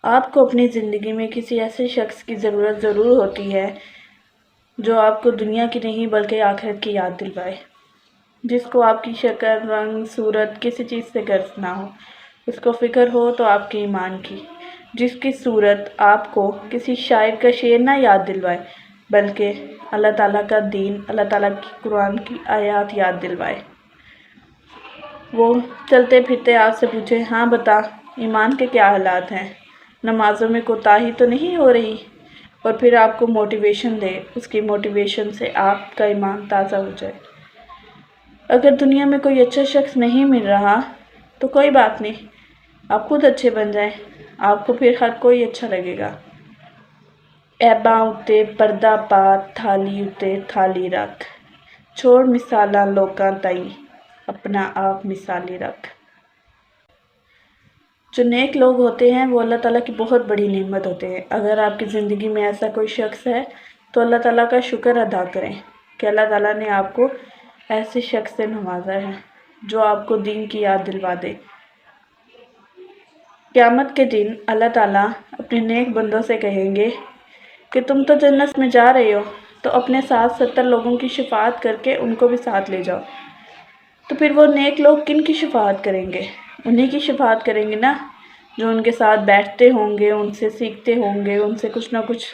آپ کو اپنی زندگی میں کسی ایسے شخص کی ضرورت ضرور ہوتی ہے جو آپ کو دنیا کی نہیں بلکہ آخرت کی یاد دلوائے، جس کو آپ کی شکل، رنگ، صورت کسی چیز سے غرض نہ ہو، اس کو فکر ہو تو آپ کے ایمان کی، جس کی صورت آپ کو کسی شاعر کا شعر نہ یاد دلوائے بلکہ اللہ تعالیٰ کا دین، اللہ تعالیٰ کی قرآن کی آیات یاد دلوائے۔ وہ چلتے پھرتے آپ سے پوچھے، ہاں بتا ایمان کے کیا حالات ہیں، نمازوں میں کوتاہی تو نہیں ہو رہی، اور پھر آپ کو موٹیویشن دے، اس کی موٹیویشن سے آپ کا ایمان تازہ ہو جائے۔ اگر دنیا میں کوئی اچھا شخص نہیں مل رہا تو کوئی بات نہیں، آپ خود اچھے بن جائیں، آپ کو پھر ہر کوئی اچھا لگے گا۔ ایباں اُتے پردہ پا، تھالی اُتے تھالی رکھ، چھوڑ مثالاں لوکاں تئیں، اپنا آپ مثالی رکھ۔ جو نیک لوگ ہوتے ہیں وہ اللہ تعالیٰ کی بہت بڑی نعمت ہوتے ہیں۔ اگر آپ کی زندگی میں ایسا کوئی شخص ہے تو اللہ تعالیٰ کا شکر ادا کریں کہ اللہ تعالیٰ نے آپ کو ایسے شخص سے نوازا ہے جو آپ کو دین کی یاد دلوا دے۔ قیامت کے دن اللہ تعالیٰ اپنے نیک بندوں سے کہیں گے کہ تم تو جنت میں جا رہے ہو تو اپنے ساتھ 70 لوگوں کی شفاعت کر کے ان کو بھی ساتھ لے جاؤ۔ تو پھر وہ نیک لوگ کن کی شفاعت کریں گے؟ انہی کی شفاعت کریں گے نا جو ان کے ساتھ بیٹھتے ہوں گے، ان سے سیکھتے ہوں گے، ان سے کچھ نہ کچھ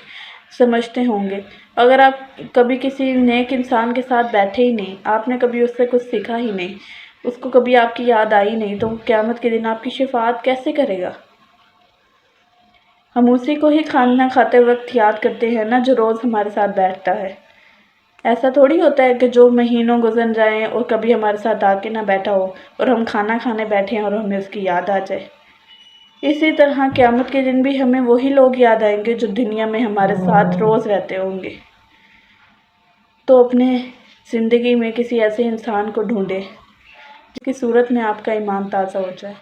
سمجھتے ہوں گے۔ اگر آپ کبھی کسی نیک انسان کے ساتھ بیٹھے ہی نہیں، آپ نے کبھی اس سے کچھ سیکھا ہی نہیں، اس کو کبھی آپ کی یاد آئی نہیں، تو قیامت کے دن آپ کی شفاعت کیسے کرے گا؟ ہم اسی کو ہی کھانا کھاتے وقت یاد کرتے ہیں نا جو روز ہمارے ساتھ بیٹھتا ہے۔ ایسا تھوڑی ہوتا ہے کہ جو مہینوں گزر جائیں اور کبھی ہمارے ساتھ آ کے نہ بیٹھا ہو اور ہم کھانا کھانے بیٹھے ہیں اور ہمیں اس کی یاد آ جائے۔ اسی طرح قیامت کے دن بھی ہمیں وہی لوگ یاد آئیں گے جو دنیا میں ہمارے ساتھ روز رہتے ہوں گے۔ تو اپنے زندگی میں کسی ایسے انسان کو ڈھونڈے جس کی صورت میں آپ کا ایمان تازہ ہو جائے۔